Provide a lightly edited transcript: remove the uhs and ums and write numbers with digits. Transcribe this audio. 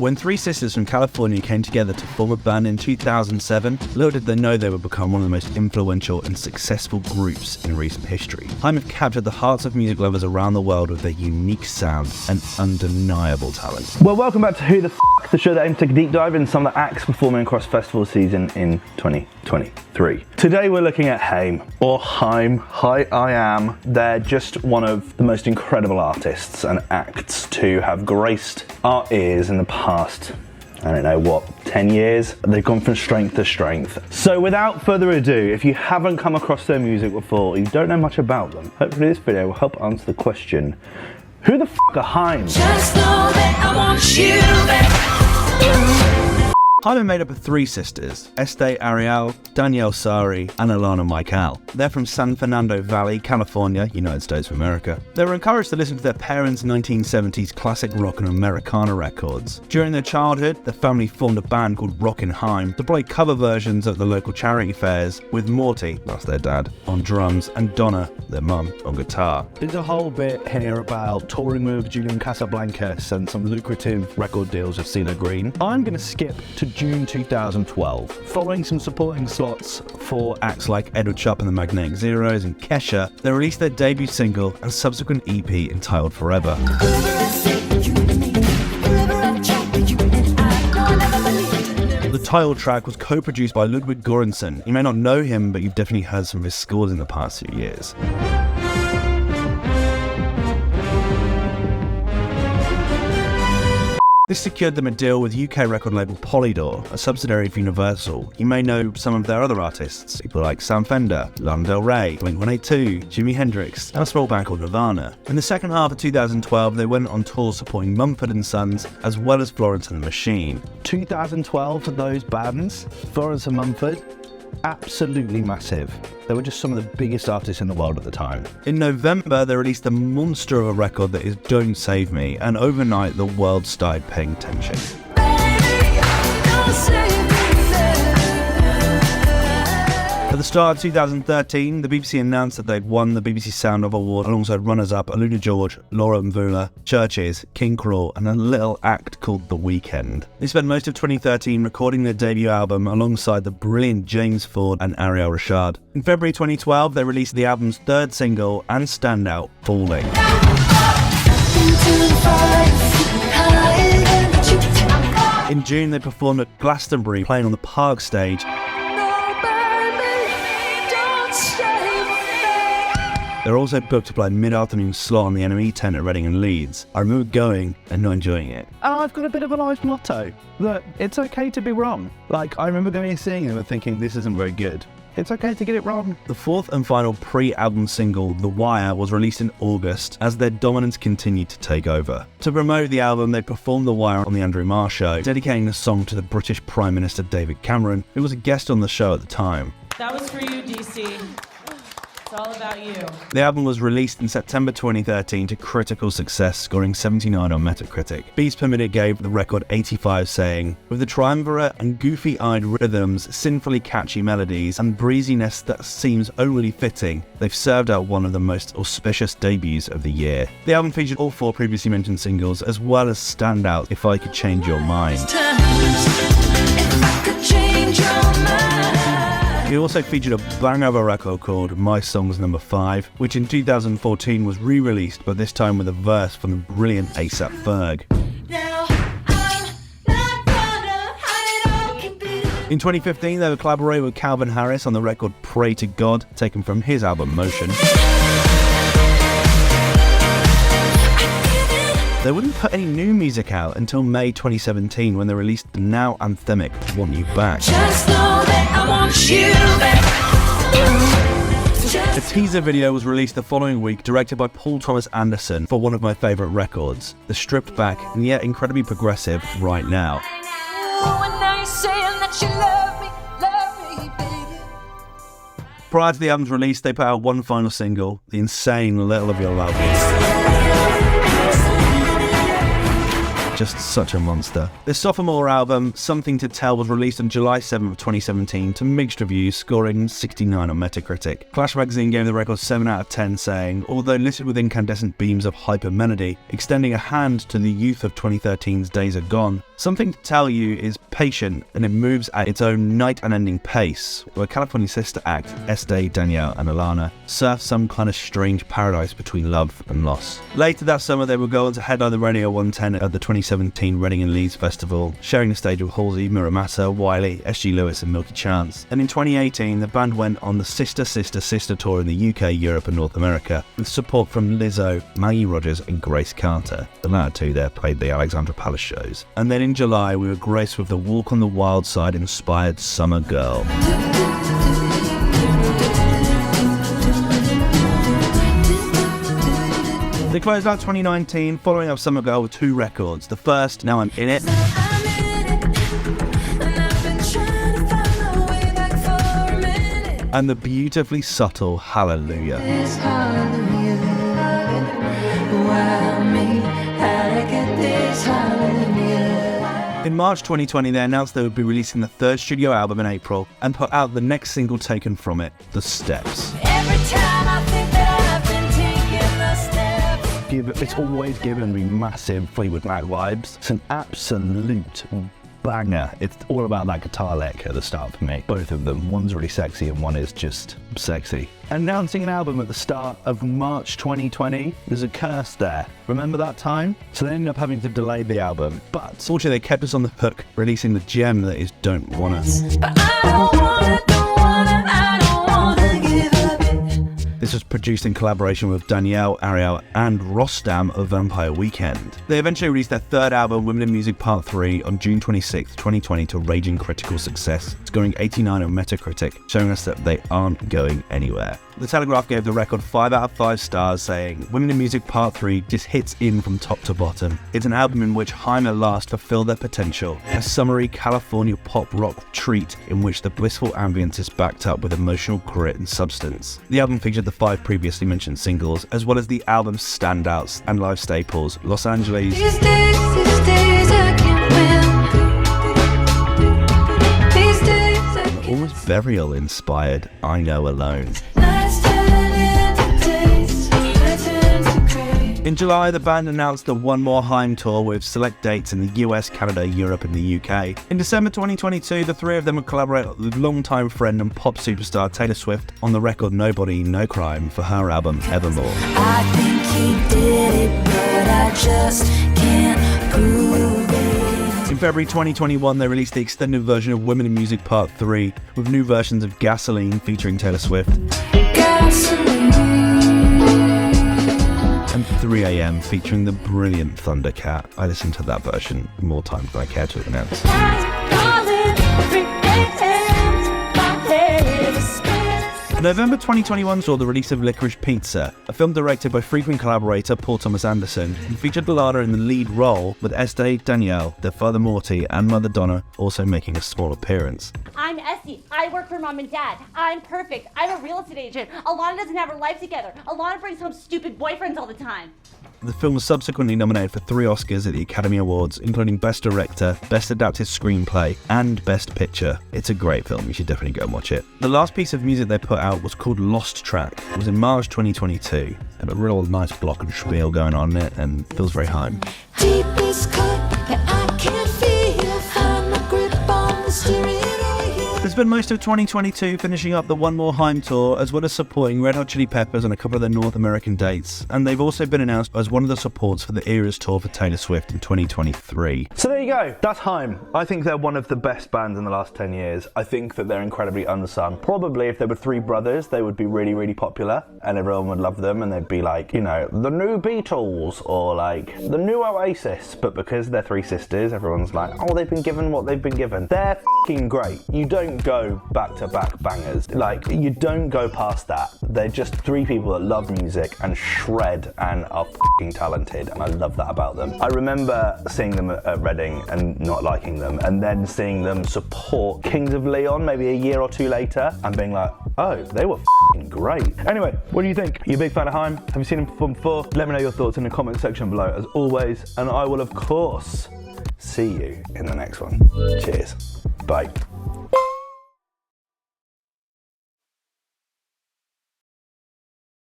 When three sisters from California came together to form a band in 2007, little did they know they would become one of the most influential and successful groups in recent history. HAIM have captured the hearts of music lovers around the world with their unique sound and undeniable talent. Well, welcome back to Who the F***, the show that aims to take a deep dive into some of the acts performing across festival season in 2023. Today we're looking at HAIM, or HAIM, Hi I Am. They're just one of the most incredible artists and acts to have graced our ears in the past, I don't know what, 10 years? They've gone from strength to strength. So without further ado, if you haven't come across their music before, you don't know much about them, hopefully this video will help answer the question, who the f*** are HAIM? Just know that I want you back. HAIM are made up of three sisters, Estee Ariel, Danielle Sari, and Alana Michael. They're from San Fernando Valley, California, United States of America. They were encouraged to listen to their parents' 1970s classic rock and Americana records. During their childhood, the family formed a band called Rockin' HAIM to play cover versions at the local charity fairs, with Morty, that's their dad, on drums, and Donna, their mum, on guitar. There's a whole bit here about touring with Julian Casablancas and some lucrative record deals with CeeLo Green. I'm going to skip to June 2012. Following some supporting slots for Acts like Edward Sharpe and the Magnetic Zeros and Kesha, they released their debut single and subsequent EP entitled Forever. The title track was co-produced by Ludwig Göransson. You may not know him, but you've definitely heard some of his scores in the past few years. This secured them a deal with UK record label Polydor, a subsidiary of Universal. You may know some of their other artists, people like Sam Fender, Lana Del Rey, Blink-182, Jimi Hendrix, and a small band called Nirvana. In the second half of 2012, they went on tour supporting Mumford & Sons, as well as Florence and the Machine. 2012 for those bands, Florence and Mumford, absolutely massive. They were just some of the biggest artists in the world at the time. In November, they released a monster of a record that is Don't Save Me, and overnight the world started paying attention. At the start of 2013, the BBC announced that they'd won the BBC Sound Of Award alongside runners-up Aluna George, Laura Mvula, Churches, King Crawl, and a little act called The Weeknd. They spent most of 2013 recording their debut album alongside the brilliant James Ford and Ariel Rashad. In February 2012, they released the album's third single and standout, Falling. In June, they performed at Glastonbury, playing on the Park stage. They're also booked to play a mid-afternoon slot on the NME tent at Reading and Leeds. I remember going and not enjoying it. I've got a bit of a life motto, that it's okay to be wrong. Like, I remember going and seeing them and thinking, this isn't very good. It's okay to get it wrong. The fourth and final pre-album single, The Wire, was released in August as their dominance continued to take over. To promote the album, they performed The Wire on The Andrew Marr Show, dedicating the song to the British Prime Minister David Cameron, who was a guest on the show at the time. That was for you, DC. It's all about you. The album was released in September 2013 to critical success, scoring 79 on Metacritic. Beats Per Minute gave the record 85, saying, "With the triumvirate and goofy-eyed rhythms, sinfully catchy melodies, and breeziness that seems only fitting, they've served out one of the most auspicious debuts of the year." The album featured all four previously mentioned singles, as well as standout If I Could Change Your Mind. It also featured a banger of a record called My Song's Number 5, which in 2014 was re-released, but this time with a verse from the brilliant A$AP Ferg. In 2015, they would collaborate with Calvin Harris on the record Pray to God, taken from his album Motion. They wouldn't put any new music out until May 2017, when they released the now anthemic Want You Back. Just know that I want you back. A teaser video was released the following week, directed by Paul Thomas Anderson, for one of my favourite records, the stripped back and yet incredibly progressive Right Now. Prior to the album's release, they put out one final single, the insane Little of Your Love. just such a monster. Their sophomore album, Something to Tell, was released on July 7th, 2017 to mixed reviews, scoring 69 on Metacritic. Flash magazine gave the record 7 out of 10, saying, although listed with incandescent beams of hypermelody, extending a hand to the youth of 2013's Days Are Gone, Something to Tell You is patient and it moves at its own night-unending pace, where California sister act Estee, Danielle and Alana surf some kind of strange paradise between love and loss. Later that summer they would go on to headline the Radio 110 at the 2017 Reading and Leeds Festival, sharing the stage with Halsey, Muramasa, Wiley, SG Lewis and Milky Chance. And in 2018 the band went on the Sister Sister Sister tour in the UK, Europe and North America, with support from Lizzo, Maggie Rogers and Grace Carter. The latter two there played the Alexandra Palace shows. And then in July we were graced with the Walk on the Wild Side inspired Summer Girl. They closed out 2019 following up Summer Girl with 2 records. The first, Now I'm In It, and the beautifully subtle Hallelujah. In March 2020, they announced they would be releasing the 3rd studio album in April and put out the next single taken from it, The Steps. Every time I think that I've been taking the steps. It's always given me massive Fleetwood Mac vibes. It's an absolute banger. It's all about that guitar lick at the start for me. Both of them. One's really sexy and one is just sexy. Announcing an album at the start of March 2020, there's a curse there. Remember that time? So they ended up having to delay the album. But fortunately they kept us on the hook, releasing the gem that is Don't Wanna. But I don't wanna give up it. This was produced in collaboration with Danielle, Ariel and Rostam of Vampire Weekend. They eventually released their 3rd album, Women in Music Part 3, on June 26, 2020 to raging critical success, scoring 89 on Metacritic, showing us that they aren't going anywhere. The Telegraph gave the record 5 out of 5 stars, saying, Women in Music Part 3 just hits in from top to bottom. It's an album in which HAIM at last fulfill their potential, a summery California pop rock treat in which the blissful ambience is backed up with emotional grit and substance. The album featured the 5 previously mentioned singles, as well as the album's standouts and live staples, Los Angeles, These days I can't win. These days I can't. almost burial inspired I Know Alone. Nights turn into days, I turn to grey. In July, the band announced the One More HAIM tour with select dates in the US, Canada, Europe and the UK. In December 2022, the 3 of them would collaborate with longtime friend and pop superstar Taylor Swift on the record Nobody, No Crime for her album Evermore. I think he did it, but I just can't prove it. In February 2021, they released the extended version of Women in Music Part 3 with new versions of Gasoline featuring Taylor Swift Gasoline. and 3 AM featuring the brilliant Thundercat. I listened to that version more times than I care to announce. Calling 3 a.m. My head is spinning. November 2021 saw the release of Licorice Pizza, a film directed by frequent collaborator Paul Thomas Anderson, and featured Lana in the lead role, with Estee, Danielle, their father Morty, and mother Donna also making a small appearance. I'm Essie. I work for mom and dad. I'm perfect. I'm a real estate agent. Alana doesn't have her life together. Alana brings home stupid boyfriends all the time. The film was subsequently nominated for 3 Oscars at the Academy Awards, including Best Director, Best Adapted Screenplay, and Best Picture. It's a great film, you should definitely go and watch it. The last piece of music they put out was called Lost Track. It was in March 2022. Had a real nice block and spiel going on in it, and feels very HAIM. Deepest cut that I can feel. Find my grip on the steering wheel. They spent most of 2022 finishing up the One More HAIM tour, as well as supporting Red Hot Chili Peppers on a couple of their North American dates, and they've also been announced as one of the supports for the Eras tour for Taylor Swift in 2023. So there you go, that's HAIM. I think they're one of the best bands in the last 10 years. I think that they're incredibly unsung. Probably if there were 3 brothers, they would be really, really popular and everyone would love them and they'd be like, you know, the new Beatles or like the new Oasis. But because they're 3 sisters, everyone's like, oh, they've been given what they've been given. They're f***ing great. You don't go back-to-back bangers. Like, you don't go past that. They're just 3 people that love music and shred and are f***ing talented, and I love that about them. I remember seeing them at Reading and not liking them, and then seeing them support Kings of Leon maybe a year or 2 later and being like, oh, they were f***ing great. Anyway, what do you think? Are you a big fan of HAIM? Have you seen him perform before? Let me know your thoughts in the comment section below as always, and I will of course see you in the next one. Cheers. Bye.